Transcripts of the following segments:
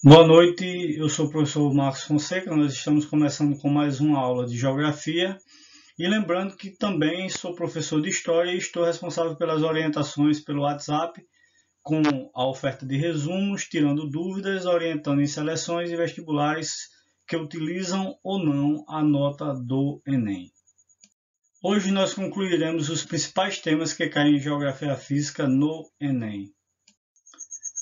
Boa noite, eu sou o professor Marcos Fonseca, nós estamos começando com mais uma aula de Geografia e lembrando que também sou professor de História e estou responsável pelas orientações pelo WhatsApp com a oferta de resumos, tirando dúvidas, orientando em seleções e vestibulares que utilizam ou não a nota do Enem. Hoje nós concluiremos os principais temas que caem em Geografia Física no Enem.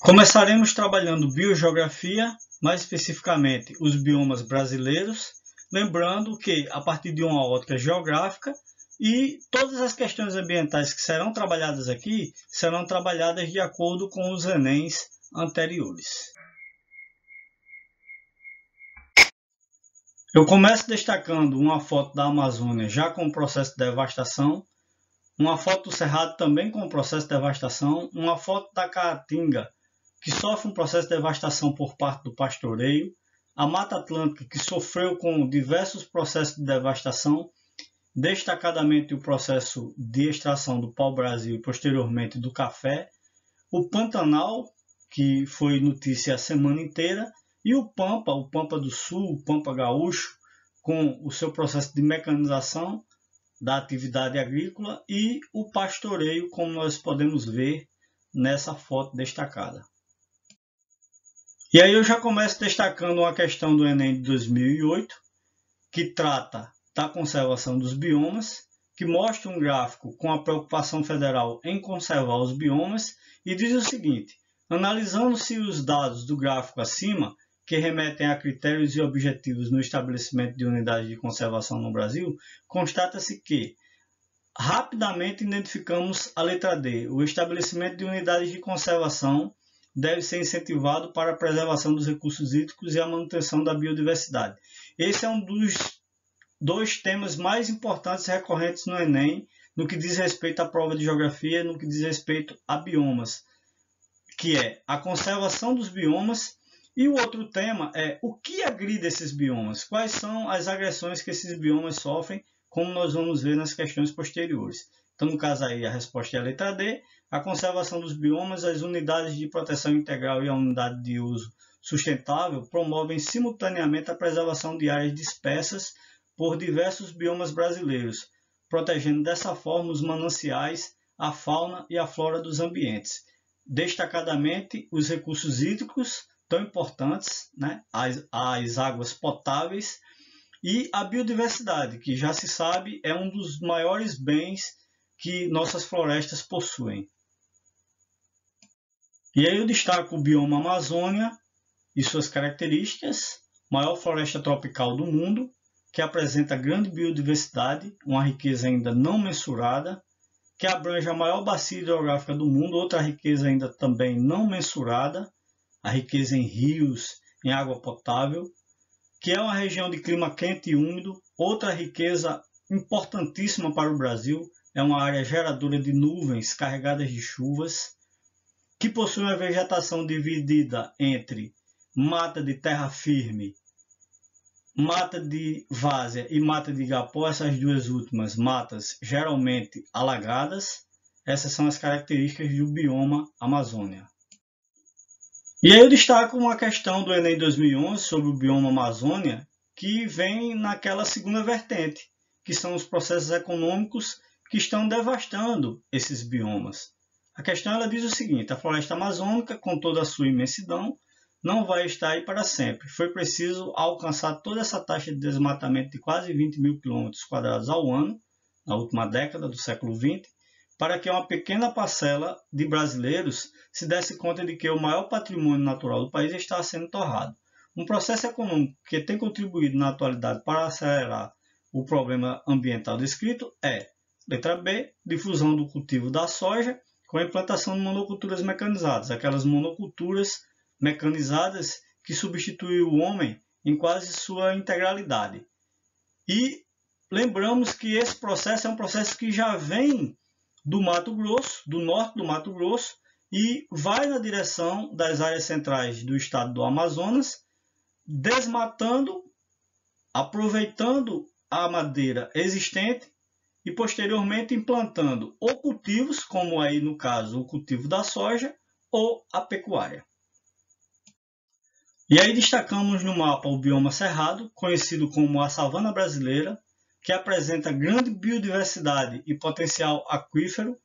Começaremos trabalhando biogeografia, mais especificamente os biomas brasileiros, lembrando que a partir de uma ótica geográfica e todas as questões ambientais que serão trabalhadas aqui serão trabalhadas de acordo com os Enems anteriores. Eu começo destacando uma foto da Amazônia já com o processo de devastação, uma foto do Cerrado também com o processo de devastação, uma foto da Caatinga que sofre um processo de devastação por parte do pastoreio, a Mata Atlântica, que sofreu com diversos processos de devastação, destacadamente o processo de extração do pau-brasil e posteriormente do café, o Pantanal, que foi notícia a semana inteira, e o Pampa do Sul, o Pampa Gaúcho, com o seu processo de mecanização da atividade agrícola e o pastoreio, como nós podemos ver nessa foto destacada. E aí eu já começo destacando uma questão do Enem de 2008, que trata da conservação dos biomas, que mostra um gráfico com a preocupação federal em conservar os biomas e diz o seguinte: analisando-se os dados do gráfico acima, que remetem a critérios e objetivos no estabelecimento de unidades de conservação no Brasil, constata-se que rapidamente identificamos a letra D, o estabelecimento de unidades de conservação deve ser incentivado para a preservação dos recursos hídricos e a manutenção da biodiversidade. Esse é um dos dois temas mais importantes e recorrentes no Enem, no que diz respeito à prova de geografia, no que diz respeito a biomas, que é a conservação dos biomas, e o outro tema é o que agride esses biomas, quais são as agressões que esses biomas sofrem, como nós vamos ver nas questões posteriores. Então, no caso aí, a resposta é a letra D, a conservação dos biomas, as unidades de proteção integral e a unidade de uso sustentável promovem simultaneamente a preservação de áreas dispersas por diversos biomas brasileiros, protegendo dessa forma os mananciais, a fauna e a flora dos ambientes, destacadamente os recursos hídricos, tão importantes, né? as águas potáveis, e a biodiversidade, que já se sabe é um dos maiores bens que nossas florestas possuem. E aí eu destaco o bioma Amazônia e suas características, maior floresta tropical do mundo, que apresenta grande biodiversidade, uma riqueza ainda não mensurada, que abrange a maior bacia hidrográfica do mundo, outra riqueza ainda também não mensurada, a riqueza em rios, em água potável, que é uma região de clima quente e úmido, outra riqueza importantíssima para o Brasil, é uma área geradora de nuvens carregadas de chuvas, que possui uma vegetação dividida entre mata de terra firme, mata de várzea e mata de igapó, essas duas últimas matas geralmente alagadas. Essas são as características do bioma Amazônia. E aí eu destaco uma questão do Enem 2011 sobre o bioma Amazônia, que vem naquela segunda vertente, que são os processos econômicos que estão devastando esses biomas. A questão ela diz o seguinte: a floresta amazônica, com toda a sua imensidão, não vai estar aí para sempre. Foi preciso alcançar toda essa taxa de desmatamento de quase 20 mil km² ao ano, na última década do século XX, para que uma pequena parcela de brasileiros se desse conta de que o maior patrimônio natural do país está sendo torrado. Um processo econômico que tem contribuído na atualidade para acelerar o problema ambiental descrito é, letra B, difusão do cultivo da soja com a implantação de monoculturas mecanizadas, aquelas monoculturas mecanizadas que substituem o homem em quase sua integralidade. E lembramos que esse processo é um processo que já vem do Mato Grosso, do norte do Mato Grosso, e vai na direção das áreas centrais do estado do Amazonas, desmatando, aproveitando a madeira existente e posteriormente implantando ou cultivos, como aí no caso o cultivo da soja, ou a pecuária. E aí destacamos no mapa o bioma cerrado, conhecido como a savana brasileira, que apresenta grande biodiversidade e potencial aquífero.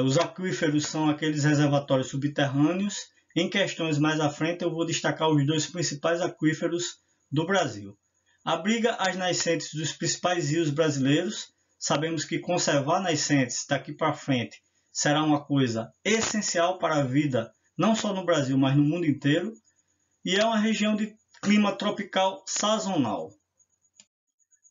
Os aquíferos são aqueles reservatórios subterrâneos. Em questões mais à frente eu vou destacar os 2 principais aquíferos do Brasil. Abriga as nascentes dos principais rios brasileiros. Sabemos que conservar nascentes daqui para frente será uma coisa essencial para a vida, não só no Brasil, mas no mundo inteiro. E é uma região de clima tropical sazonal.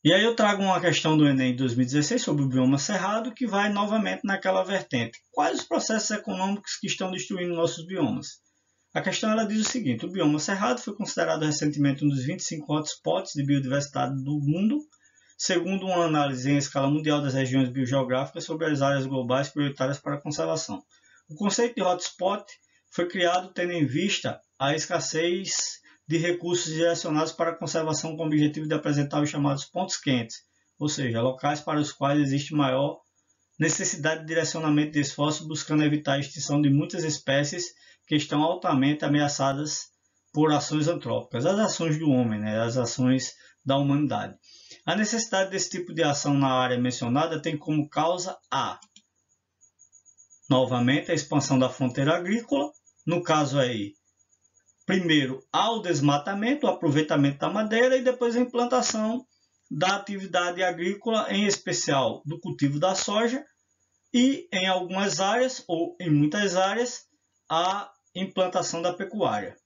E aí eu trago uma questão do Enem 2016 sobre o bioma cerrado, que vai novamente naquela vertente. Quais os processos econômicos que estão destruindo nossos biomas? A questão ela diz o seguinte: o bioma cerrado foi considerado recentemente um dos 25 hotspots de biodiversidade do mundo, segundo uma análise em escala mundial das regiões biogeográficas sobre as áreas globais prioritárias para a conservação. O conceito de hotspot foi criado tendo em vista a escassez de recursos direcionados para a conservação com o objetivo de apresentar os chamados pontos quentes, ou seja, locais para os quais existe maior necessidade de direcionamento de esforços buscando evitar a extinção de muitas espécies que estão altamente ameaçadas por ações antrópicas, as ações do homem, as ações da humanidade. A necessidade desse tipo de ação na área mencionada tem como causa novamente, a expansão da fronteira agrícola, no caso aí, primeiro ao desmatamento, o aproveitamento da madeira e depois a implantação da atividade agrícola, em especial do cultivo da soja e em algumas áreas ou em muitas áreas a implantação da pecuária.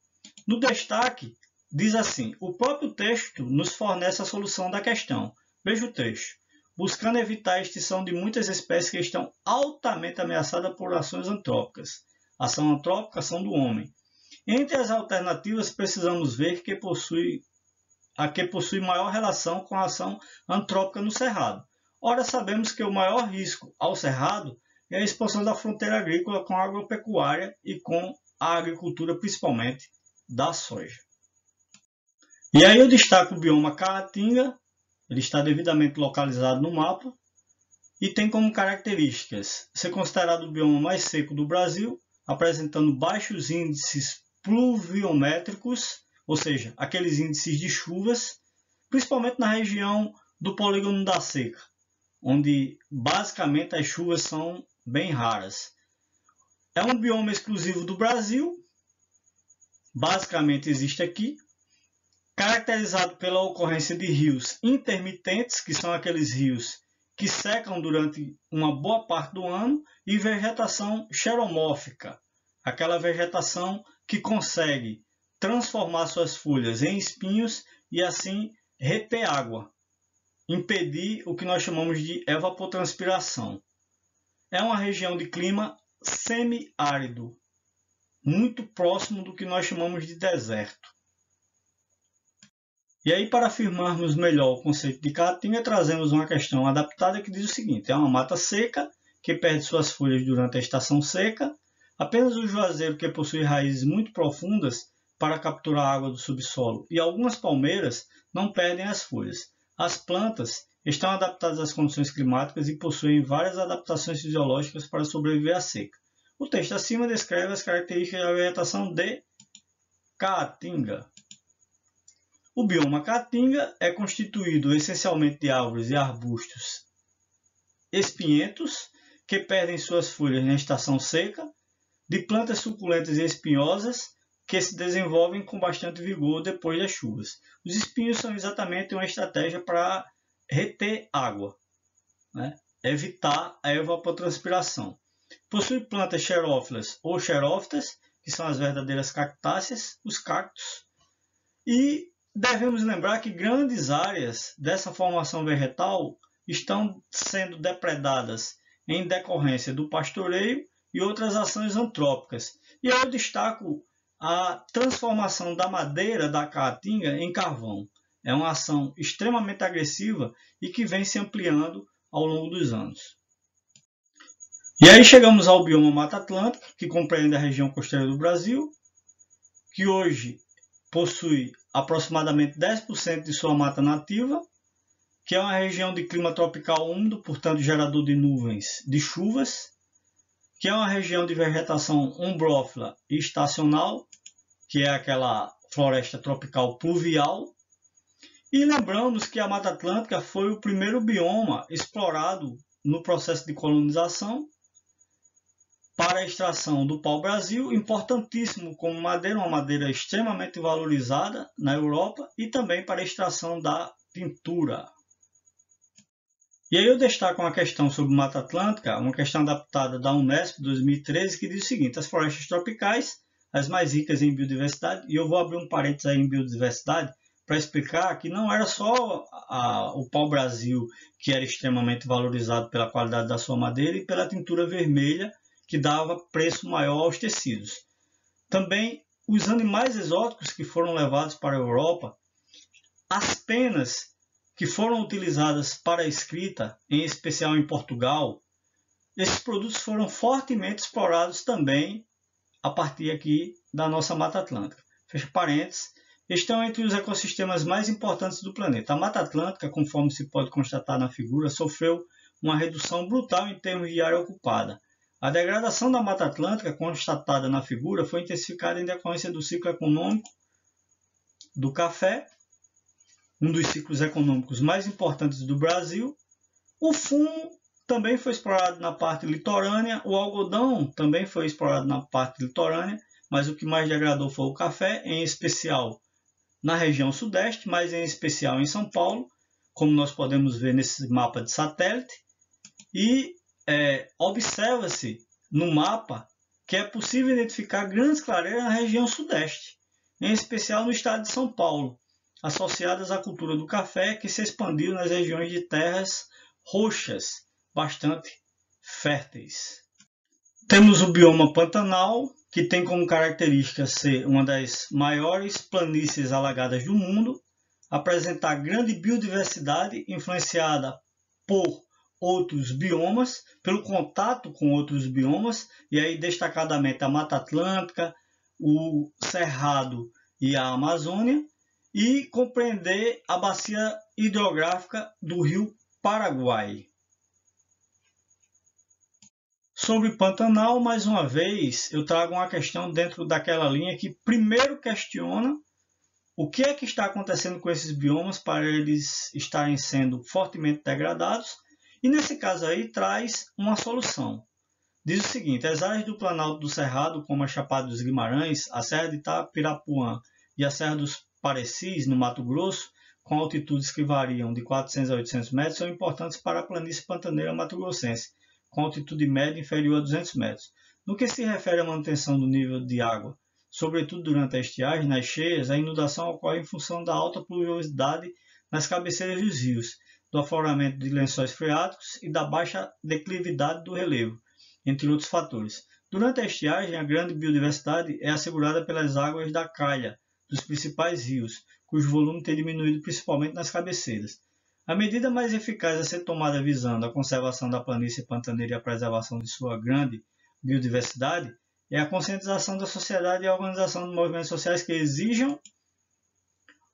No destaque diz assim: o próprio texto nos fornece a solução da questão. Veja o trecho. Buscando evitar a extinção de muitas espécies que estão altamente ameaçadas por ações antrópicas. Ação antrópica, ação do homem. Entre as alternativas, precisamos ver a que possui maior relação com a ação antrópica no cerrado. Ora, sabemos que o maior risco ao cerrado é a expansão da fronteira agrícola com a agropecuária e com a agricultura, principalmente da soja. E aí eu destaco o bioma Caatinga. Ele está devidamente localizado no mapa e tem como características ser considerado o bioma mais seco do Brasil, apresentando baixos índices pluviométricos, ou seja, aqueles índices de chuvas, principalmente na região do polígono da seca, onde basicamente as chuvas são bem raras. É um bioma exclusivo do Brasil, basicamente existe aqui, caracterizado pela ocorrência de rios intermitentes, que são aqueles rios que secam durante uma boa parte do ano, e vegetação xeromórfica, aquela vegetação que consegue transformar suas folhas em espinhos e assim reter água, impedir o que nós chamamos de evapotranspiração. É uma região de clima semiárido, muito próximo do que nós chamamos de deserto. E aí, para afirmarmos melhor o conceito de Caatinga, trazemos uma questão adaptada que diz o seguinte: é uma mata seca que perde suas folhas durante a estação seca. Apenas o juazeiro, que possui raízes muito profundas para capturar a água do subsolo, e algumas palmeiras não perdem as folhas. As plantas estão adaptadas às condições climáticas e possuem várias adaptações fisiológicas para sobreviver à seca. O texto acima descreve as características da vegetação de Caatinga. O bioma Caatinga é constituído essencialmente de árvores e arbustos espinhentos, que perdem suas folhas na estação seca, de plantas suculentas e espinhosas, que se desenvolvem com bastante vigor depois das chuvas. Os espinhos são exatamente uma estratégia para reter água, evitar a evapotranspiração. Possui plantas xerófilas ou xerófitas, que são as verdadeiras cactáceas, os cactos, e devemos lembrar que grandes áreas dessa formação vegetal estão sendo depredadas em decorrência do pastoreio e outras ações antrópicas. E eu destaco a transformação da madeira da Caatinga em carvão. É uma ação extremamente agressiva e que vem se ampliando ao longo dos anos. E aí chegamos ao bioma Mata Atlântica, que compreende a região costeira do Brasil, que hoje possui aproximadamente 10% de sua mata nativa, que é uma região de clima tropical úmido, portanto gerador de nuvens de chuvas, que é uma região de vegetação umbrófila e estacional, que é aquela floresta tropical pluvial. E lembramos que a Mata Atlântica foi o primeiro bioma explorado no processo de colonização para a extração do pau-brasil, importantíssimo como madeira, uma madeira extremamente valorizada na Europa, e também para a extração da pintura. E aí eu destaco uma questão sobre Mata Atlântica, uma questão adaptada da Unesp 2013, que diz o seguinte: as florestas tropicais, as mais ricas em biodiversidade, e eu vou abrir um parênteses aí em biodiversidade, para explicar que não era só o pau-brasil que era extremamente valorizado pela qualidade da sua madeira e pela tintura vermelha, que dava preço maior aos tecidos. Também os animais exóticos que foram levados para a Europa, as penas que foram utilizadas para a escrita, em especial em Portugal, esses produtos foram fortemente explorados também a partir aqui da nossa Mata Atlântica. Fecha parênteses. Estão entre os ecossistemas mais importantes do planeta. A Mata Atlântica, conforme se pode constatar na figura, sofreu uma redução brutal em termos de área ocupada. A degradação da Mata Atlântica, constatada na figura, foi intensificada em decorrência do ciclo econômico do café, um dos ciclos econômicos mais importantes do Brasil. O fumo também foi explorado na parte litorânea, o algodão também foi explorado na parte litorânea, mas o que mais degradou foi o café, em especial na região sudeste, mas em especial em São Paulo, como nós podemos ver nesse mapa de satélite. E observa-se no mapa que é possível identificar grandes clareiras na região sudeste, em especial no estado de São Paulo, associadas à cultura do café, que se expandiu nas regiões de terras roxas, bastante férteis. Temos o bioma Pantanal, que tem como característica ser uma das maiores planícies alagadas do mundo, apresentar grande biodiversidade influenciada por outros biomas, pelo contato com outros biomas, e aí destacadamente a Mata Atlântica, o Cerrado e a Amazônia, e compreender a bacia hidrográfica do rio Paraguai. Sobre Pantanal, mais uma vez, eu trago uma questão dentro daquela linha que primeiro questiona o que é que está acontecendo com esses biomas para eles estarem sendo fortemente degradados, e nesse caso aí traz uma solução. Diz o seguinte: as áreas do Planalto do Cerrado, como a Chapada dos Guimarães, a Serra de Itapirapuã e a Serra dos Parecis, no Mato Grosso, com altitudes que variam de 400 a 800 metros, são importantes para a planície pantaneira mato-grossense, com altitude média inferior a 200 metros. No que se refere à manutenção do nível de água, sobretudo durante a estiagem, nas cheias, a inundação ocorre em função da alta pluviosidade nas cabeceiras dos rios, do afloramento de lençóis freáticos e da baixa declividade do relevo, entre outros fatores. Durante a estiagem, a grande biodiversidade é assegurada pelas águas da calha dos principais rios, cujo volume tem diminuído principalmente nas cabeceiras. A medida mais eficaz a ser tomada visando a conservação da planície pantaneira e a preservação de sua grande biodiversidade é a conscientização da sociedade e a organização de movimentos sociais que exijam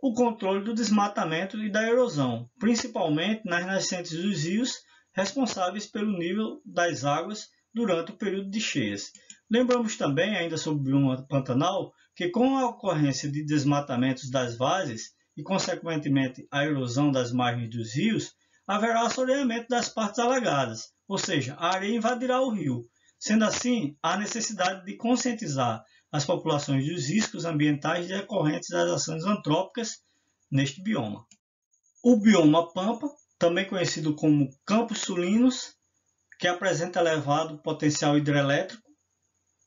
o controle do desmatamento e da erosão, principalmente nas nascentes dos rios, responsáveis pelo nível das águas durante o período de cheias. Lembramos também, ainda sobre o bioma Pantanal, que com a ocorrência de desmatamentos das várzeas e, consequentemente, a erosão das margens dos rios, haverá assoreamento das partes alagadas, ou seja, a areia invadirá o rio. Sendo assim, há necessidade de conscientizar as populações dos riscos ambientais decorrentes das ações antrópicas neste bioma. O bioma Pampa, também conhecido como Campos Sulinos, que apresenta elevado potencial hidrelétrico,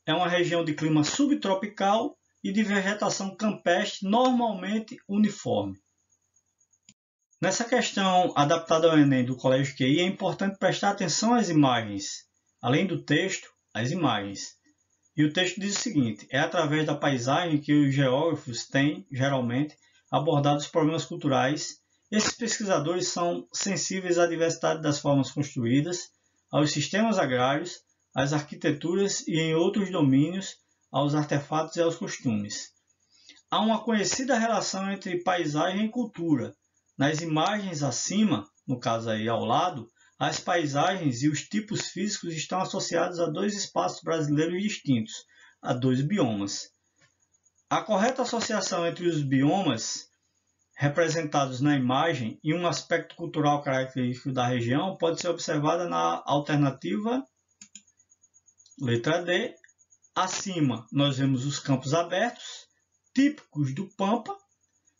é uma região de clima subtropical e de vegetação campestre normalmente uniforme. Nessa questão adaptada ao Enem do Colégio QI, é importante prestar atenção às imagens. Além do texto, as imagens. E o texto diz o seguinte: é através da paisagem que os geógrafos têm, geralmente, abordado os problemas culturais. Esses pesquisadores são sensíveis à diversidade das formas construídas, aos sistemas agrários, às arquiteturas e, em outros domínios, aos artefatos e aos costumes. Há uma conhecida relação entre paisagem e cultura. Nas imagens acima, no caso aí ao lado, as paisagens e os tipos físicos estão associados a dois espaços brasileiros distintos, a dois biomas. A correta associação entre os biomas representados na imagem e um aspecto cultural característico da região pode ser observada na alternativa letra D. Acima nós vemos os campos abertos, típicos do Pampa.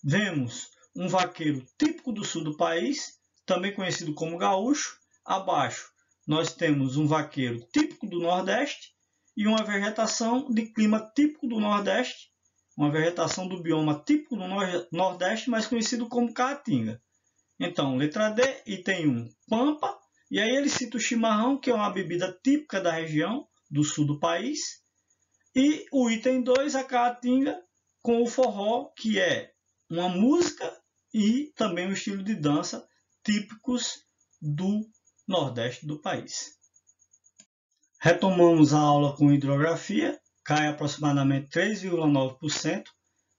Vemos um vaqueiro típico do sul do país, também conhecido como gaúcho. Abaixo nós temos um vaqueiro típico do Nordeste e uma vegetação de clima típico do Nordeste, uma vegetação do bioma típico do Nordeste, mais conhecido como Caatinga. Então, letra D, item 1, Pampa, e aí ele cita o chimarrão, que é uma bebida típica da região do sul do país, e o item 2, a Caatinga, com o forró, que é uma música e também um estilo de dança típicos do Nordeste do país. Retomamos a aula com hidrografia, cai aproximadamente 3,9%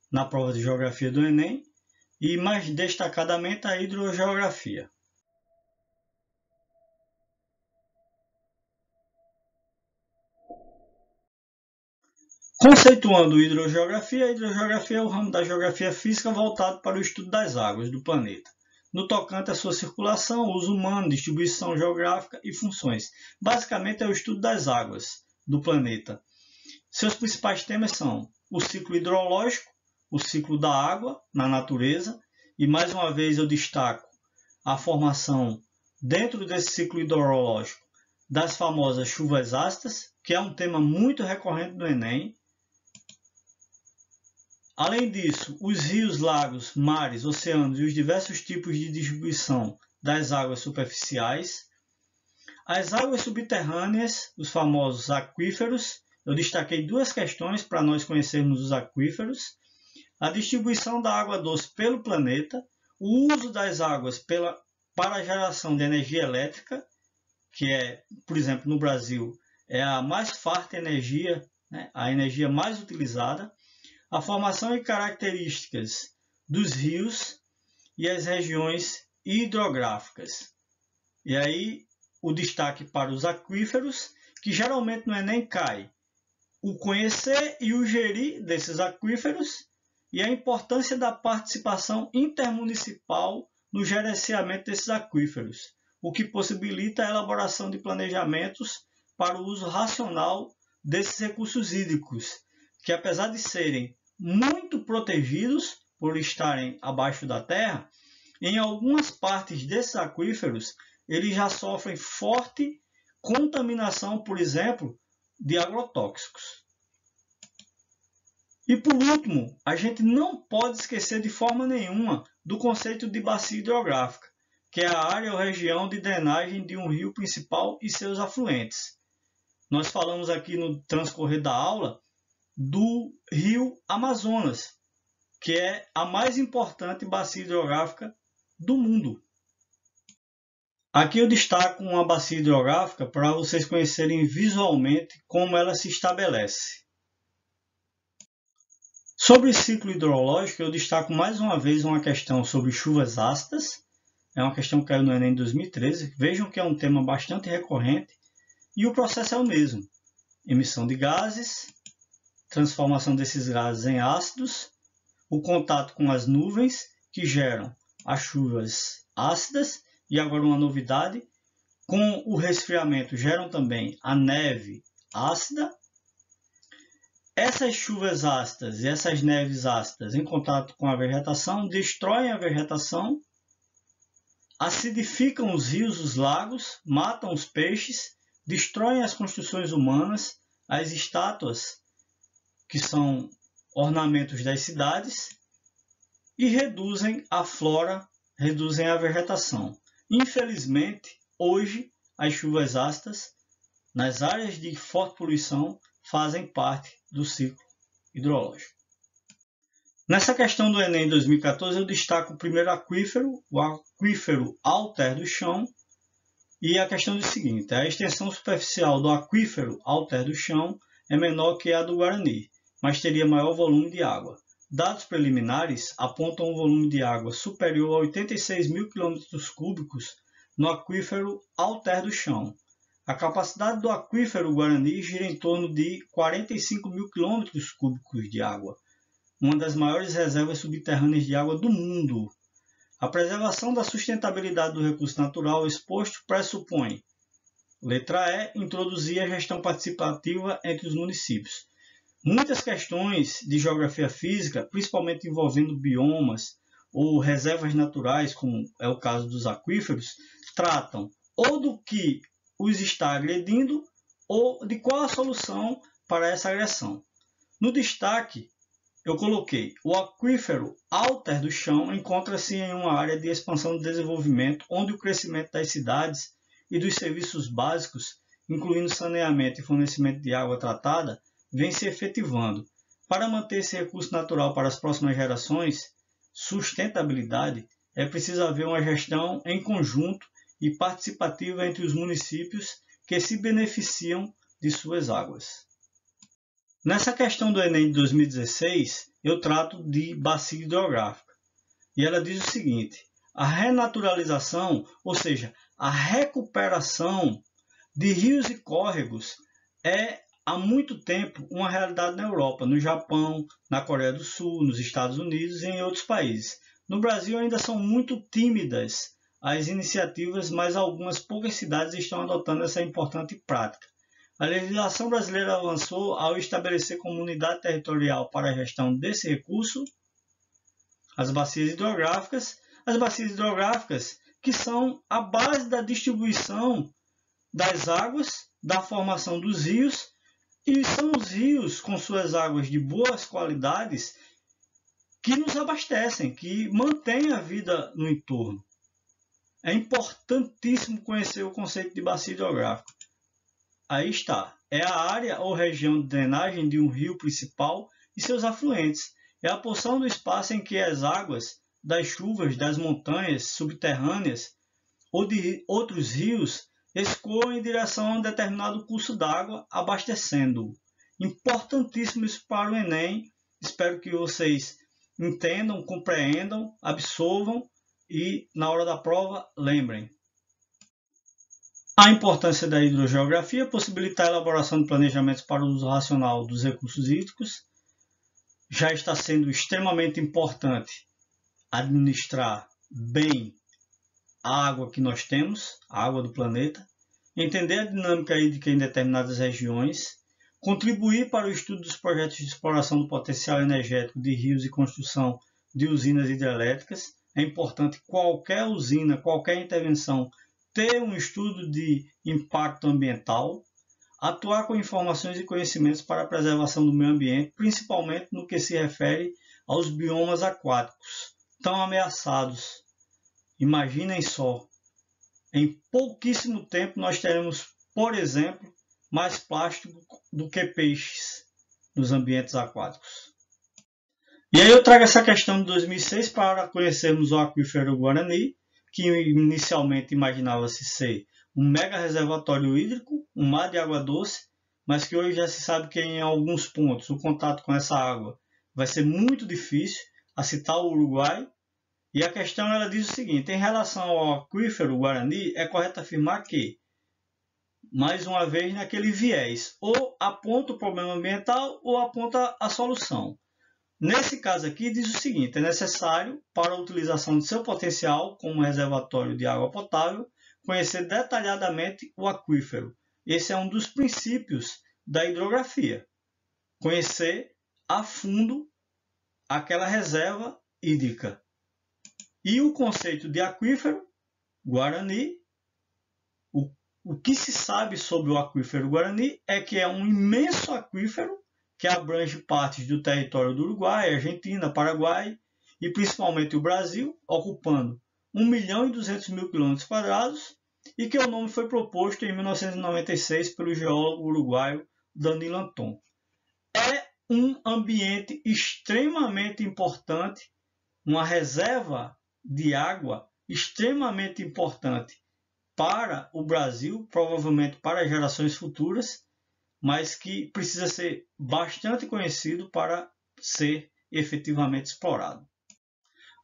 na prova de geografia do Enem, e mais destacadamente a hidrogeografia. Conceituando hidrogeografia, a hidrogeografia é o ramo da geografia física voltado para o estudo das águas do planeta, no tocante à sua circulação, uso humano, distribuição geográfica e funções. Basicamente é o estudo das águas do planeta. Seus principais temas são o ciclo hidrológico, o ciclo da água na natureza, e mais uma vez eu destaco a formação dentro desse ciclo hidrológico das famosas chuvas ácidas, que é um tema muito recorrente no Enem. Além disso, os rios, lagos, mares, oceanos e os diversos tipos de distribuição das águas superficiais. As águas subterrâneas, os famosos aquíferos. Eu destaquei duas questões para nós conhecermos os aquíferos. A distribuição da água doce pelo planeta, o uso das águas para a geração de energia elétrica, que é, por exemplo, no Brasil, é a mais farta energia, né, a energia mais utilizada. A formação e características dos rios e as regiões hidrográficas. E aí o destaque para os aquíferos, que geralmente no Enem cai o conhecer e o gerir desses aquíferos e a importância da participação intermunicipal no gerenciamento desses aquíferos, o que possibilita a elaboração de planejamentos para o uso racional desses recursos hídricos, que apesar de serem muito protegidos por estarem abaixo da terra, em algumas partes desses aquíferos eles já sofrem forte contaminação, por exemplo, de agrotóxicos. E por último, a gente não pode esquecer de forma nenhuma do conceito de bacia hidrográfica, que é a área ou região de drenagem de um rio principal e seus afluentes. Nós falamos aqui no transcorrer da aula do rio Amazonas, que é a mais importante bacia hidrográfica do mundo. Aqui eu destaco uma bacia hidrográfica para vocês conhecerem visualmente como ela se estabelece. Sobre o ciclo hidrológico, eu destaco mais uma vez uma questão sobre chuvas ácidas. É uma questão que caiu no Enem em 2013. Vejam que é um tema bastante recorrente e o processo é o mesmo. Emissão de gases, transformação desses gases em ácidos, o contato com as nuvens que geram as chuvas ácidas e agora uma novidade, com o resfriamento geram também a neve ácida. Essas chuvas ácidas e essas neves ácidas em contato com a vegetação destroem a vegetação, acidificam os rios, os lagos, matam os peixes, destroem as construções humanas, as estátuas que são ornamentos das cidades, e reduzem a flora, reduzem a vegetação. Infelizmente, hoje, as chuvas ácidas, nas áreas de forte poluição, fazem parte do ciclo hidrológico. Nessa questão do Enem 2014, eu destaco o primeiro aquífero, o aquífero Alter do Chão, e a questão é o seguinte: a extensão superficial do aquífero Alter do Chão é menor que a do Guarani, mas teria maior volume de água. Dados preliminares apontam um volume de água superior a 86 mil km3 no aquífero Alter do Chão. A capacidade do aquífero Guarani gira em torno de 45 mil km3 de água. uma das maiores reservas subterrâneas de água do mundo. A preservação da sustentabilidade do recurso natural exposto pressupõe: letra E, introduzir a gestão participativa entre os municípios. Muitas questões de geografia física, principalmente envolvendo biomas ou reservas naturais, como é o caso dos aquíferos, tratam ou do que os está agredindo ou de qual a solução para essa agressão. No destaque, eu coloquei: o aquífero Alter do Chão encontra-se em uma área de expansão e desenvolvimento, onde o crescimento das cidades e dos serviços básicos, incluindo saneamento e fornecimento de água tratada, vem se efetivando. Para manter esse recurso natural para as próximas gerações, sustentabilidade, é preciso haver uma gestão em conjunto e participativa entre os municípios que se beneficiam de suas águas. Nessa questão do Enem de 2016, eu trato de bacia hidrográfica. E ela diz o seguinte: a renaturalização, ou seja, a recuperação de rios e córregos é há muito tempo uma realidade na Europa, no Japão, na Coreia do Sul, nos Estados Unidos e em outros países. No Brasil ainda são muito tímidas as iniciativas, mas algumas poucas cidades estão adotando essa importante prática. A legislação brasileira avançou ao estabelecer comunidade territorial para a gestão desse recurso, as bacias hidrográficas que são a base da distribuição das águas, da formação dos rios, e são os rios com suas águas de boas qualidades que nos abastecem, que mantêm a vida no entorno. É importantíssimo conhecer o conceito de bacia hidrográfica. Aí está, é a área ou região de drenagem de um rio principal e seus afluentes. É a porção do espaço em que as águas das chuvas das montanhas subterrâneas ou de outros rios escoam em direção a um determinado curso d'água, abastecendo-o. Importantíssimo isso para o Enem. Espero que vocês entendam, compreendam, absorvam e, na hora da prova, lembrem. A importância da hidrogeografia possibilitar a elaboração de planejamentos para o uso racional dos recursos hídricos. Já está sendo extremamente importante administrar bem a água que nós temos, a água do planeta, entender a dinâmica hídrica em determinadas regiões, contribuir para o estudo dos projetos de exploração do potencial energético de rios e construção de usinas hidrelétricas. É importante qualquer usina, qualquer intervenção, ter um estudo de impacto ambiental, atuar com informações e conhecimentos para a preservação do meio ambiente, principalmente no que se refere aos biomas aquáticos, tão ameaçados. Imaginem só, em pouquíssimo tempo nós teremos, por exemplo, mais plástico do que peixes nos ambientes aquáticos. E aí eu trago essa questão de 2006 para conhecermos o aquífero Guarani, que inicialmente imaginava-se ser um mega reservatório hídrico, um mar de água doce, mas que hoje já se sabe que em alguns pontos o contato com essa água vai ser muito difícil, a citar o Uruguai. E a questão ela diz o seguinte: em relação ao aquífero Guarani, é correto afirmar que, mais uma vez, naquele viés, ou aponta o problema ambiental ou aponta a solução. Nesse caso aqui, diz o seguinte: é necessário, para a utilização de seu potencial como reservatório de água potável, conhecer detalhadamente o aquífero. Esse é um dos princípios da hidrografia. Conhecer a fundo aquela reserva hídrica. E o conceito de aquífero Guarani, o que se sabe sobre o aquífero Guarani é que é um imenso aquífero que abrange partes do território do Uruguai, Argentina, Paraguai e principalmente o Brasil, ocupando 1.200.000 km², e que o nome foi proposto em 1996 pelo geólogo uruguaio Danilo Anton. É um ambiente extremamente importante, uma reserva de água extremamente importante para o Brasil, provavelmente para as gerações futuras, mas que precisa ser bastante conhecido para ser efetivamente explorado.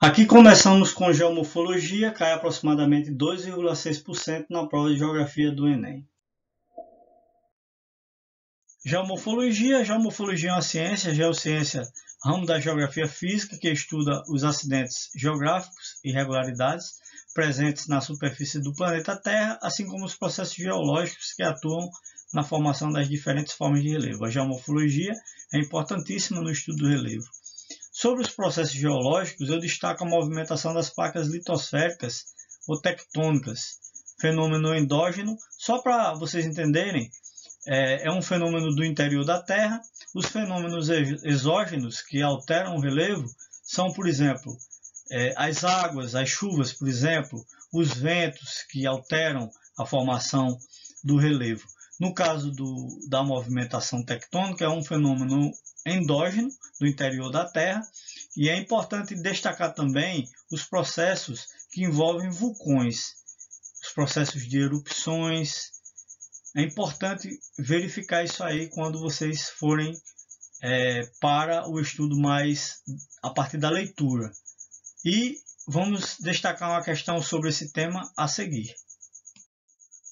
Aqui começamos com geomorfologia, cai aproximadamente 2,6% na prova de geografia do Enem. Geomorfologia é uma ciência, geociência, ramo da geografia física que estuda os acidentes geográficos e irregularidades presentes na superfície do planeta Terra, assim como os processos geológicos que atuam na formação das diferentes formas de relevo. A geomorfologia é importantíssima no estudo do relevo. Sobre os processos geológicos, eu destaco a movimentação das placas litosféricas ou tectônicas, fenômeno endógeno. Só para vocês entenderem, é um fenômeno do interior da Terra. Os fenômenos exógenos que alteram o relevo são, por exemplo, as águas, as chuvas, por exemplo, os ventos que alteram a formação do relevo. No caso da movimentação tectônica, é um fenômeno endógeno do interior da Terra, e é importante destacar também os processos que envolvem vulcões, os processos de erupções. É importante verificar isso aí quando vocês forem para o estudo mais a partir da leitura. E vamos destacar uma questão sobre esse tema a seguir.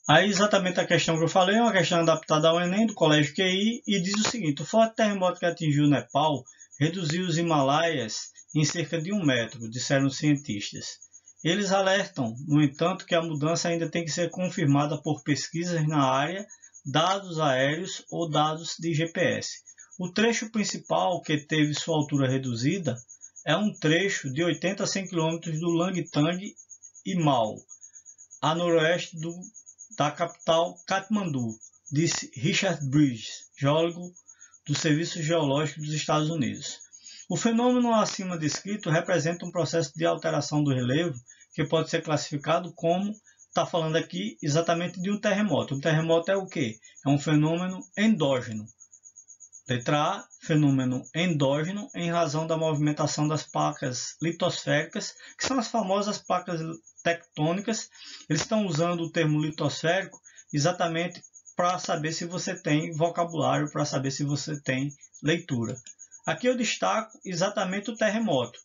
Aí exatamente a questão que eu falei é uma questão adaptada ao Enem do Colégio QI e diz o seguinte: o forte terremoto que atingiu o Nepal reduziu os Himalaias em cerca de 1 metro, disseram os cientistas. Eles alertam, no entanto, que a mudança ainda tem que ser confirmada por pesquisas na área, dados aéreos ou dados de GPS. O trecho principal que teve sua altura reduzida é um trecho de 80 a 100 km do Langtang Himal, a noroeste da capital Katmandu, disse Richard Bridges, geólogo do Serviço Geológico dos Estados Unidos. O fenômeno acima descrito representa um processo de alteração do relevo que pode ser classificado como, está falando aqui exatamente de um terremoto. Um terremoto é o quê? É um fenômeno endógeno. Letra A, fenômeno endógeno em razão da movimentação das placas litosféricas, que são as famosas placas tectônicas. Eles estão usando o termo litosférico exatamente para saber se você tem vocabulário, para saber se você tem leitura. Aqui eu destaco exatamente o terremoto,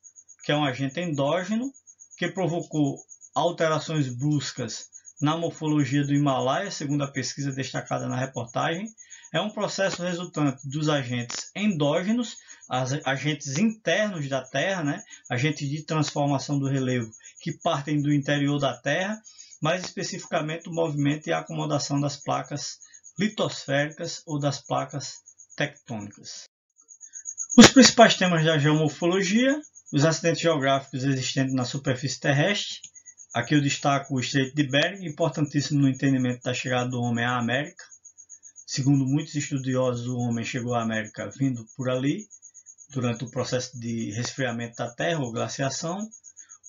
que é um agente endógeno que provocou alterações bruscas na morfologia do Himalaia, segundo a pesquisa destacada na reportagem. É um processo resultante dos agentes endógenos, agentes internos da Terra, né? Agentes de transformação do relevo que partem do interior da Terra, mais especificamente o movimento e a acomodação das placas litosféricas ou das placas tectônicas. Os principais temas da geomorfologia: os acidentes geográficos existentes na superfície terrestre. Aqui eu destaco o Estreito de Bering, importantíssimo no entendimento da chegada do homem à América. Segundo muitos estudiosos, o homem chegou à América vindo por ali, durante o processo de resfriamento da Terra ou glaciação.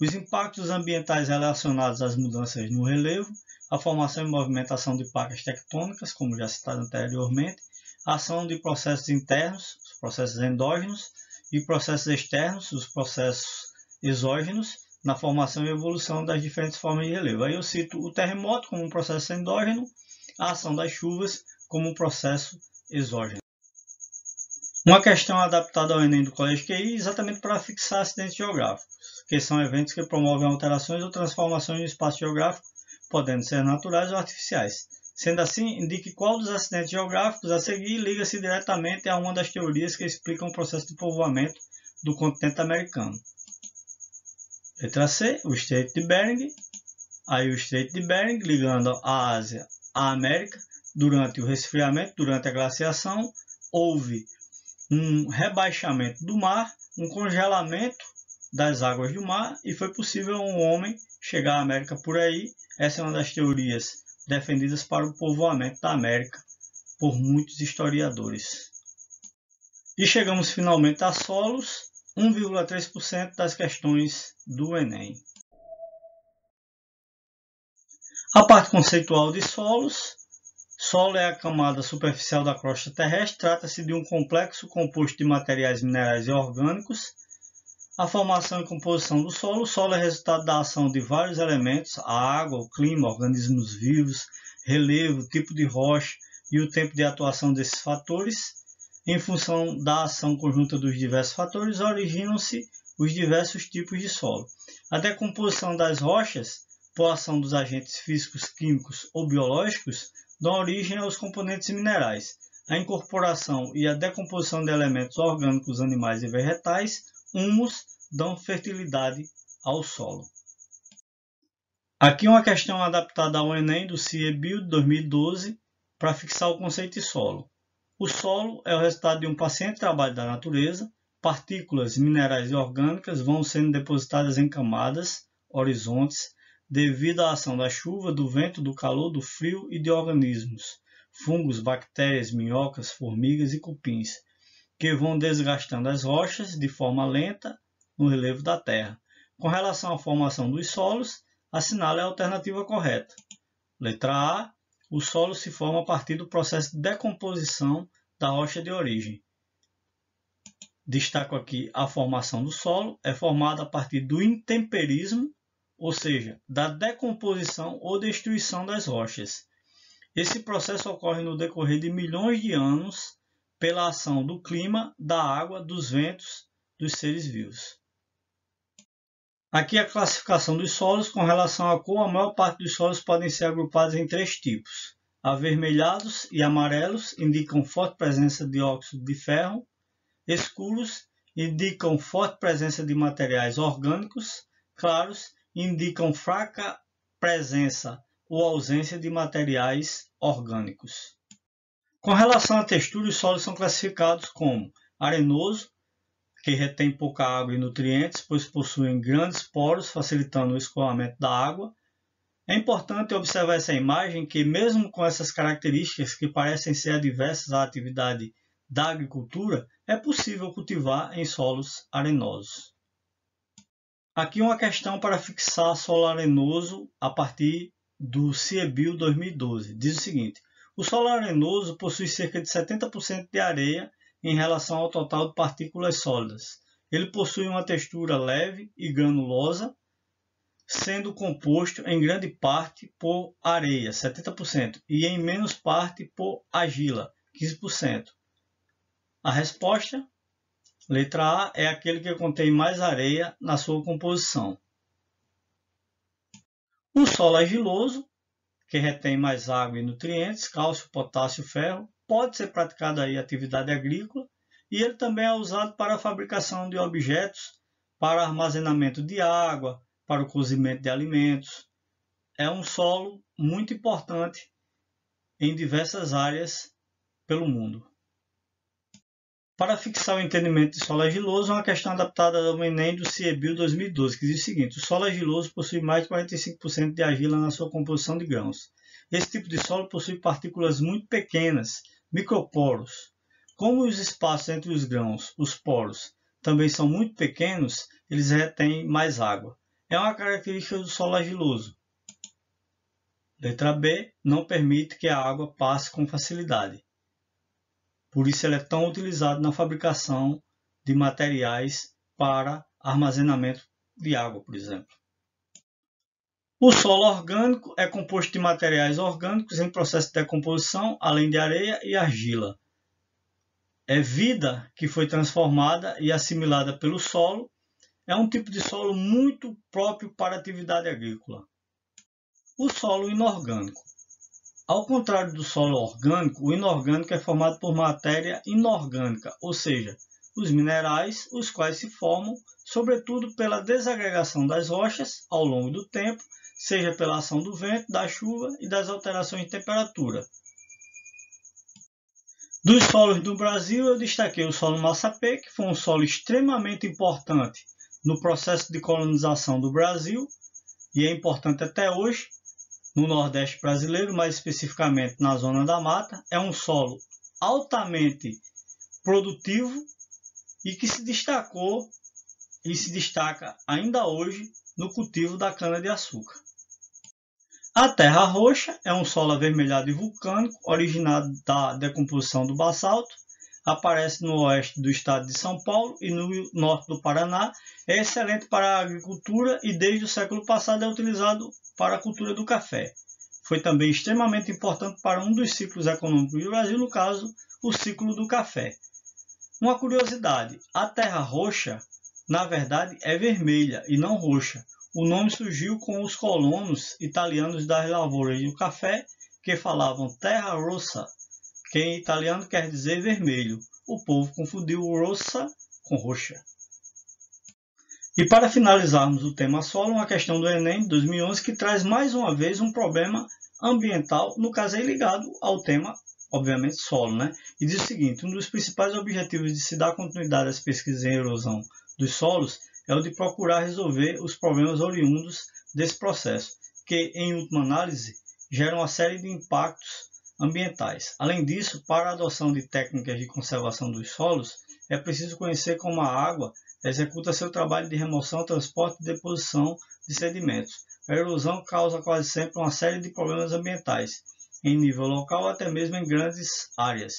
Os impactos ambientais relacionados às mudanças no relevo, a formação e movimentação de placas tectônicas, como já citado anteriormente, a ação de processos internos, os processos endógenos, e processos externos, os processos exógenos, na formação e evolução das diferentes formas de relevo. Aí eu cito o terremoto como um processo endógeno, a ação das chuvas como um processo exógeno. Uma questão adaptada ao Enem do Colégio QI exatamente para fixar acidentes geográficos, que são eventos que promovem alterações ou transformações no espaço geográfico, podendo ser naturais ou artificiais. Sendo assim, indique qual dos acidentes geográficos a seguir liga-se diretamente a uma das teorias que explicam o processo de povoamento do continente americano. Letra C, o Estreito de Bering. Aí o Estreito de Bering ligando a Ásia à América. Durante o resfriamento, durante a glaciação, houve um rebaixamento do mar, um congelamento das águas do mar e foi possível um homem chegar à América por aí. Essa é uma das teorias defendidas para o povoamento da América por muitos historiadores. E chegamos finalmente a solos, 1,3% das questões do Enem. A parte conceitual de solos. Solo é a camada superficial da crosta terrestre, trata-se de um complexo composto de materiais minerais e orgânicos. A formação e composição do solo. O solo é resultado da ação de vários elementos: a água, o clima, organismos vivos, relevo, tipo de rocha e o tempo de atuação desses fatores. Em função da ação conjunta dos diversos fatores, originam-se os diversos tipos de solo. A decomposição das rochas, por ação dos agentes físicos, químicos ou biológicos, dão origem aos componentes minerais. a incorporação e a decomposição de elementos orgânicos, animais e vegetais, humus, dão fertilidade ao solo. Aqui uma questão adaptada ao Enem do CIEBio de 2012 para fixar o conceito de solo. O solo é o resultado de um paciente trabalho da natureza. Partículas minerais e orgânicas vão sendo depositadas em camadas, horizontes, devido à ação da chuva, do vento, do calor, do frio e de organismos, fungos, bactérias, minhocas, formigas e cupins, que vão desgastando as rochas de forma lenta no relevo da terra. Com relação à formação dos solos, assinale a alternativa correta. Letra A. O solo se forma a partir do processo de decomposição da rocha de origem. Destaco aqui a formação do solo, é formada a partir do intemperismo, ou seja, da decomposição ou destruição das rochas. Esse processo ocorre no decorrer de milhões de anos pela ação do clima, da água, dos ventos, dos seres vivos. Aqui a classificação dos solos com relação à cor. A maior parte dos solos podem ser agrupados em 3 tipos. Avermelhados e amarelos indicam forte presença de óxido de ferro. Escuros indicam forte presença de materiais orgânicos. Claros indicam fraca presença ou ausência de materiais orgânicos. Com relação à textura, os solos são classificados como arenoso, que retém pouca água e nutrientes, pois possuem grandes poros, facilitando o escoamento da água. É importante observar essa imagem que, mesmo com essas características que parecem ser adversas à atividade da agricultura, é possível cultivar em solos arenosos. Aqui uma questão para fixar solo arenoso a partir do CIEBio 2012. Diz o seguinte: o solo arenoso possui cerca de 70% de areia em relação ao total de partículas sólidas. Ele possui uma textura leve e granulosa, sendo composto em grande parte por areia, 70%, e em menos parte por argila, 15%. A resposta, letra A, é aquele que contém mais areia na sua composição. O solo argiloso, que retém mais água e nutrientes, cálcio, potássio, ferro, pode ser praticado aí atividade agrícola, e ele também é usado para a fabricação de objetos, para armazenamento de água, para o cozimento de alimentos. É um solo muito importante em diversas áreas pelo mundo. Para fixar o entendimento de solo argiloso, uma questão adaptada ao Enem do CIEBio 2012, que diz o seguinte: o solo argiloso possui mais de 45% de argila na sua composição de grãos. Esse tipo de solo possui partículas muito pequenas, microporos. Como os espaços entre os grãos, os poros, também são muito pequenos, eles retêm mais água. É uma característica do solo argiloso. Letra B, não permite que a água passe com facilidade. Por isso ele é tão utilizado na fabricação de materiais para armazenamento de água, por exemplo. O solo orgânico é composto de materiais orgânicos em processo de decomposição, além de areia e argila. É vida que foi transformada e assimilada pelo solo. É um tipo de solo muito próprio para a atividade agrícola. O solo inorgânico. Ao contrário do solo orgânico, o inorgânico é formado por matéria inorgânica, ou seja, os minerais, os quais se formam, sobretudo pela desagregação das rochas ao longo do tempo, seja pela ação do vento, da chuva e das alterações de temperatura. Dos solos do Brasil, eu destaquei o solo Massapê, que foi um solo extremamente importante no processo de colonização do Brasil, e é importante até hoje, no Nordeste brasileiro, mais especificamente na zona da mata. É um solo altamente produtivo e que se destacou e se destaca ainda hoje no cultivo da cana-de-açúcar. A terra roxa é um solo avermelhado e vulcânico, originado da decomposição do basalto, aparece no oeste do estado de São Paulo e no norte do Paraná. É excelente para a agricultura e desde o século passado é utilizado para a cultura do café. Foi também extremamente importante para um dos ciclos econômicos do Brasil, no caso, o ciclo do café. Uma curiosidade, a terra roxa, na verdade, é vermelha e não roxa. O nome surgiu com os colonos italianos das lavouras do café, que falavam terra rossa, que em italiano quer dizer vermelho. O povo confundiu rossa com roxa. E para finalizarmos o tema solo, uma questão do Enem de 2011 que traz mais uma vez um problema ambiental, no caso aí ligado ao tema, obviamente, solo, né? E diz o seguinte: um dos principais objetivos de se dar continuidade às pesquisas em erosão dos solos é o de procurar resolver os problemas oriundos desse processo, que, em última análise, geram uma série de impactos ambientais. Além disso, para a adoção de técnicas de conservação dos solos, é preciso conhecer como a água executa seu trabalho de remoção, transporte e deposição de sedimentos. A erosão causa quase sempre uma série de problemas ambientais, em nível local ou até mesmo em grandes áreas.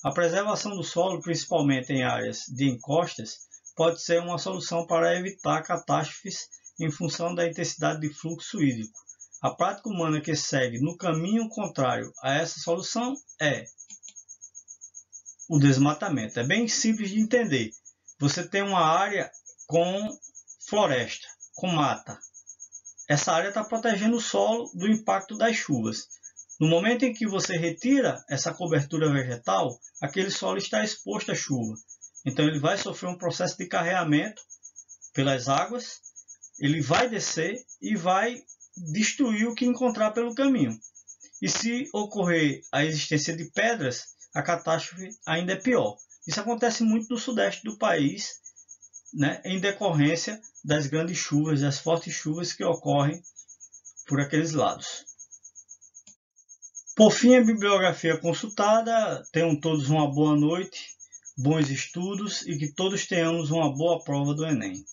A preservação do solo, principalmente em áreas de encostas, pode ser uma solução para evitar catástrofes em função da intensidade de fluxo hídrico. A prática humana que segue no caminho contrário a essa solução é o desmatamento. É bem simples de entender. Você tem uma área com floresta, com mata. Essa área está protegendo o solo do impacto das chuvas. No momento em que você retira essa cobertura vegetal, aquele solo está exposto à chuva. Então ele vai sofrer um processo de carreamento pelas águas, ele vai descer e vai destruir o que encontrar pelo caminho. E se ocorrer a existência de pedras, a catástrofe ainda é pior. Isso acontece muito no sudeste do país, né, em decorrência das grandes chuvas, das fortes chuvas que ocorrem por aqueles lados. Por fim, a bibliografia consultada. Tenham todos uma boa noite, bons estudos e que todos tenhamos uma boa prova do Enem.